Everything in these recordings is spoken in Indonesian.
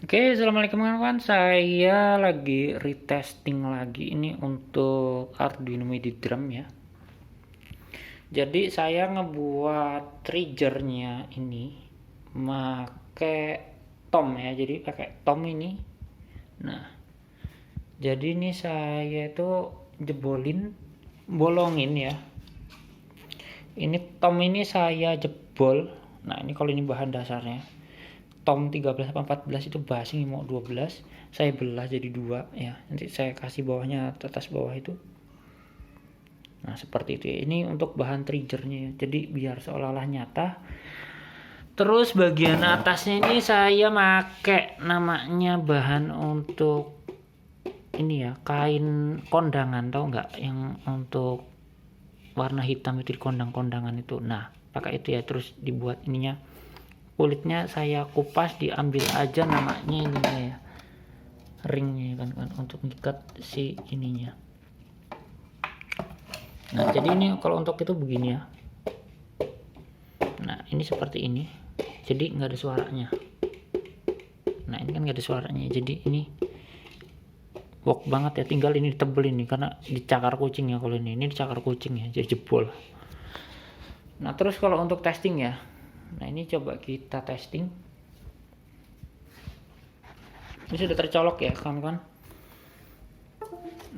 Oke, assalamualaikum kawan-kawan. Saya lagi retesting lagi ini untuk Arduino MIDI drum ya. Jadi saya ngebuat triggernya ini pakai tom ya. Jadi pakai tom ini. Nah, jadi ini saya itu bolongin ya. Ini tom ini saya jebol. Nah, ini kalau ini bahan dasarnya. Tom 13 apa 14 itu basing mau 12, saya belah jadi dua ya, nanti saya kasih bawahnya atas bawah itu. Nah seperti itu ya. Ini untuk bahan triggernya ya, jadi biar seolah-olah nyata. Terus bagian atasnya ini saya pakai namanya bahan untuk ini ya, kain kondangan, tahu nggak yang untuk warna hitam itu di kondang-kondangan itu. Nah pakai itu ya, terus dibuat ininya, kulitnya saya kupas, diambil aja namanya ininya ya, ringnya kan untuk ngikat si ininya. Nah jadi ini kalau untuk itu begini ya. Nah ini seperti ini, jadi nggak ada suaranya. Nah ini kan nggak ada suaranya, jadi ini work banget ya. Tinggal ini tebel ini karena dicakar kucing ya. Kalau ini dicakar kucing ya, jadi jebol. Nah terus kalau untuk testing ya, nah ini coba kita testing. Ini sudah tercolok ya kawan-kawan.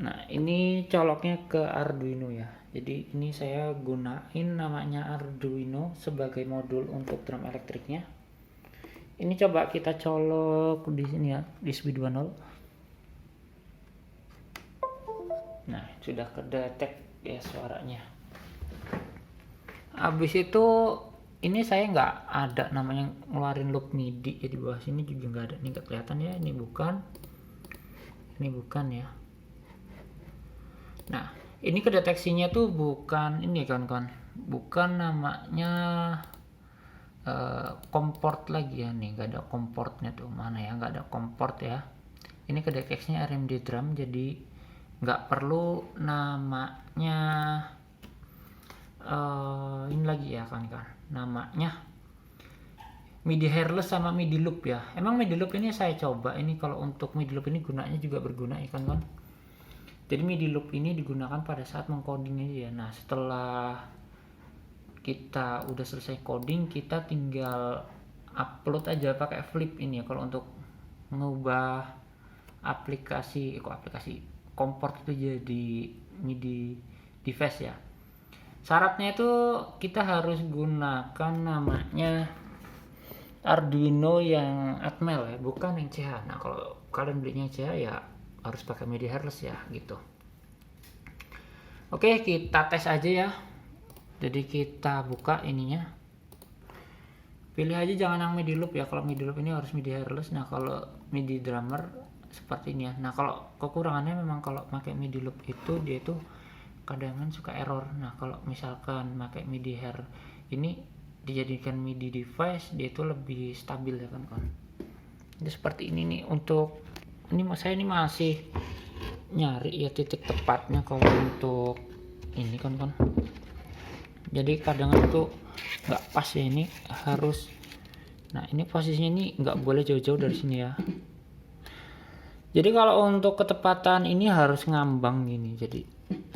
Nah ini coloknya ke Arduino ya. Jadi ini saya gunain namanya Arduino sebagai modul untuk drum elektriknya. Ini coba kita colok di sini ya, di SB20. Nah sudah kedetek ya suaranya. Habis itu ini saya nggak ada namanya ngeluarin loop MIDI ya, di bawah sini juga nggak ada. Ini nggak kelihatan ya, ini bukan ya. Nah ini kedeteksinya tuh bukan ini kawan-kawan, bukan namanya komport lagi ya. Nih nggak ada komportnya tuh, mana ya, nggak ada komport ya. Ini kedeteksinya RMD drum, jadi nggak perlu namanya ini lagi ya kawan-kawan, namanya MIDI hairless sama MIDI loop ya. Emang MIDI loop ini saya coba, ini kalau untuk MIDI loop ini gunanya juga berguna ya kawan-kawan. Jadi MIDI loop ini digunakan pada saat mengcoding aja ya. Nah setelah kita udah selesai coding, kita tinggal upload aja pakai flip ini ya. Kalau untuk mengubah aplikasi komport itu jadi MIDI device ya. Syaratnya itu kita harus gunakan namanya Arduino yang Atmel ya, bukan yang CH. Nah kalau kalian belinya CH ya harus pakai MIDI hairless ya gitu. Oke kita tes aja ya. Jadi kita buka ininya, pilih aja jangan yang MIDI loop ya. Kalau MIDI loop ini harus MIDI hairless. Nah kalau MIDI drummer seperti ini ya. Nah kalau kekurangannya memang kalau pakai MIDI loop itu dia itu kadang suka error. Nah kalau misalkan pakai MIDI hair ini dijadikan MIDI device, dia itu lebih stabil ya kan. Jadi seperti ini nih. Untuk ini saya ini masih nyari ya titik tepatnya kalau untuk ini kan. Jadi kadang itu nggak pas ya, ini harus, nah ini posisinya ini nggak boleh jauh-jauh dari sini ya. Jadi kalau untuk ketepatan ini harus ngambang gini, jadi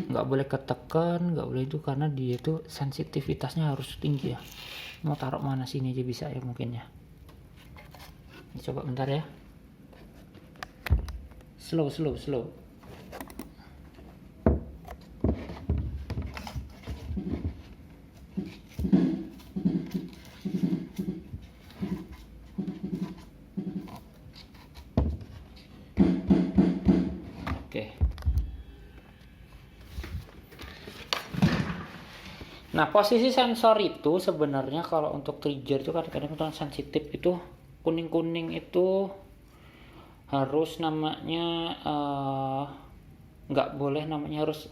nggak boleh ketekan, nggak boleh itu, karena dia itu sensitivitasnya harus tinggi ya. Mau taruh mana sini aja bisa ya mungkin ya. Ini coba bentar ya, slow. Oke. Nah posisi sensor itu sebenarnya kalau untuk trigger itu kadang-kadang sensitif, itu kuning-kuning itu harus namanya nggak boleh, namanya harus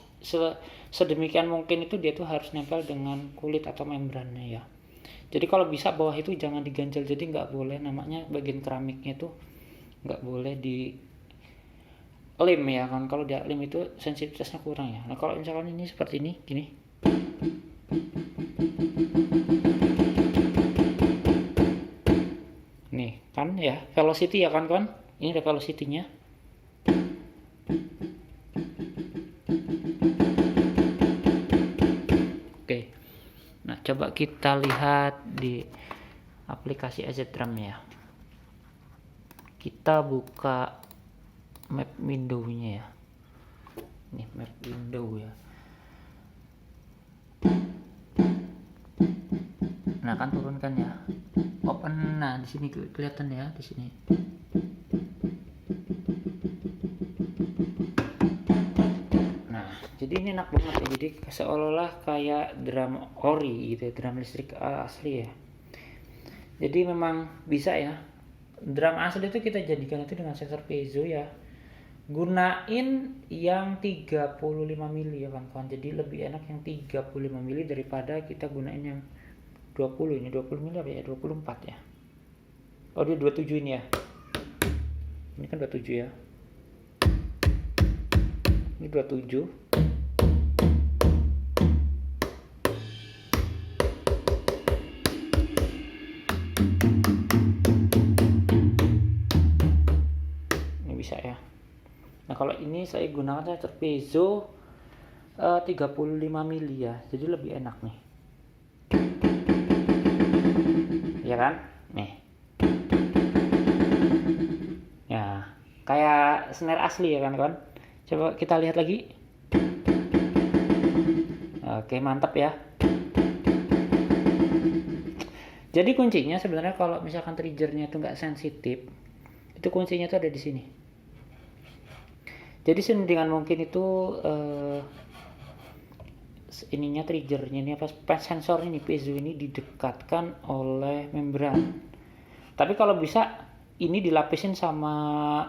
sedemikian mungkin itu dia tuh harus nempel dengan kulit atau membrannya ya. Jadi kalau bisa bawah itu jangan diganjel, jadi nggak boleh namanya bagian keramiknya itu nggak boleh di lem ya kan. Kalau dia lem itu sensitivitasnya kurang ya. Nah kalau misalkan ini seperti ini gini, Nih kan ya, velocity ya kan kawan, ini ada velocity-nya. Oke, nah coba kita lihat di aplikasi AZ Drum ya. Kita buka map window-nya ya. Nih map window ya. Nah kan turunkan ya, open. Nah di sini kelihatan ya, di sini. Nah jadi ini enak banget ya, jadi seolah-olah kayak drum ori gitu ya, drum listrik asli ya. Jadi memang bisa ya, drum asli itu kita jadikan itu dengan sensor piezo ya. Gunain yang 35 mili ya kawan-kawan, jadi lebih enak yang 35 mili daripada kita gunain yang 20. Ini 20 mili apa ya, 24 ya. Oh dia 27 ini ya, ini kan 27 ya, ini 27. Ini bisa ya. Nah kalau ini saya gunakan sensor piezo 35 mili ya, jadi lebih enak nih ya kan. Nih ya, kayak snare asli ya kan kawan. Coba kita lihat lagi. Oke mantap ya. Jadi kuncinya sebenarnya kalau misalkan triggernya itu nggak sensitif, itu kuncinya itu ada di sini. Jadi dengan mungkin itu ininya triggernya ini apa, sensor ini piezo ini didekatkan oleh membran. Tapi kalau bisa ini dilapisin sama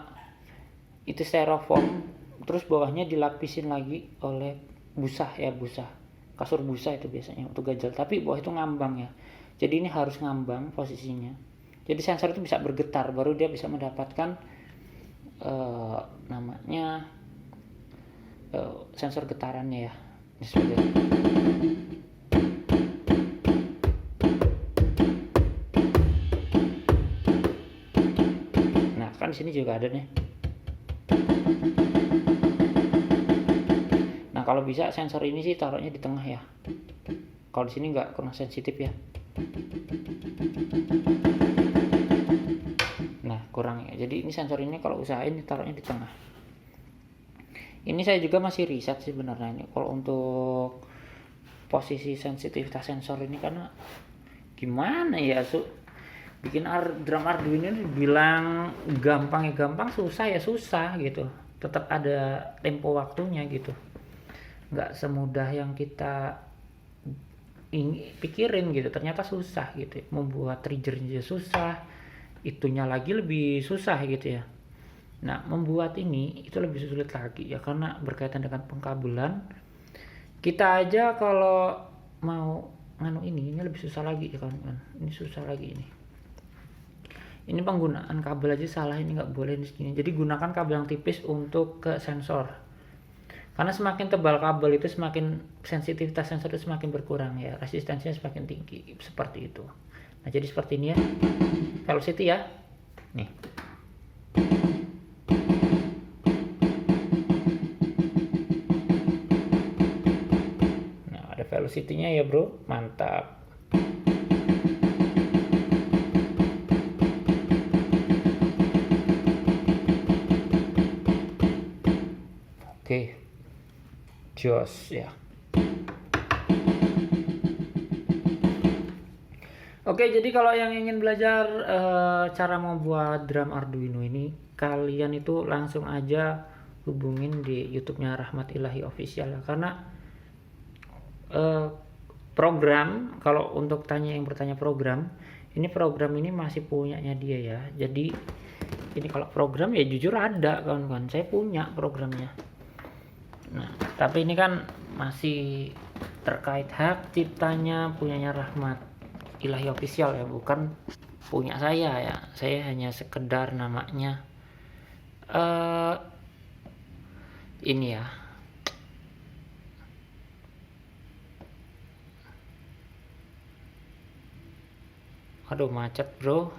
itu styrofoam, terus bawahnya dilapisin lagi oleh busa ya, busa kasur busa itu biasanya untuk gajal, tapi bawah itu ngambang ya. Jadi ini harus ngambang posisinya, jadi sensor itu bisa bergetar baru dia bisa mendapatkan namanya sensor getarannya ya. Nah kan di sini juga ada nih. Nah kalau bisa sensor ini sih taruhnya di tengah ya, kalau di sini nggak kurang sensitif ya. Nah kurang ya, jadi ini sensor ini kalau usahain taruhnya di tengah. Ini saya juga masih riset sih sebenarnya ini kalau untuk posisi sensitivitas sensor ini, karena gimana ya bikin drum Arduino ini bilang gampang ya gampang, susah ya susah gitu, tetap ada tempo waktunya gitu, nggak semudah yang kita pikirin gitu, ternyata susah gitu ya. Membuat triggernya susah, itunya lagi lebih susah gitu ya. Nah membuat ini itu lebih sulit lagi ya, karena berkaitan dengan pengkabelan. Kita aja kalau mau nganu ini lebih susah lagi ya kan, ini susah lagi ini penggunaan kabel aja salah, ini nggak boleh di sini. Jadi gunakan kabel yang tipis untuk ke sensor, karena semakin tebal kabel itu semakin sensitivitas sensor itu semakin berkurang ya, resistensinya semakin tinggi seperti itu. Nah jadi seperti ini ya velocity ya. Nih velocity-nya ya bro, mantap. Oke, jos ya. Oke, jadi kalau yang ingin belajar cara membuat drum Arduino ini, kalian itu langsung aja hubungin di YouTube-nya Rahmat Ilahi Official ya, karena program, kalau untuk yang bertanya program ini masih punyanya dia ya. Jadi ini kalau program ya jujur ada kawan-kawan, saya punya programnya. Nah tapi ini kan masih terkait hak ciptanya punyanya Rahmat Ilahi Official ya, bukan punya saya ya. Saya hanya sekedar namanya ini ya. Aduh macet bro.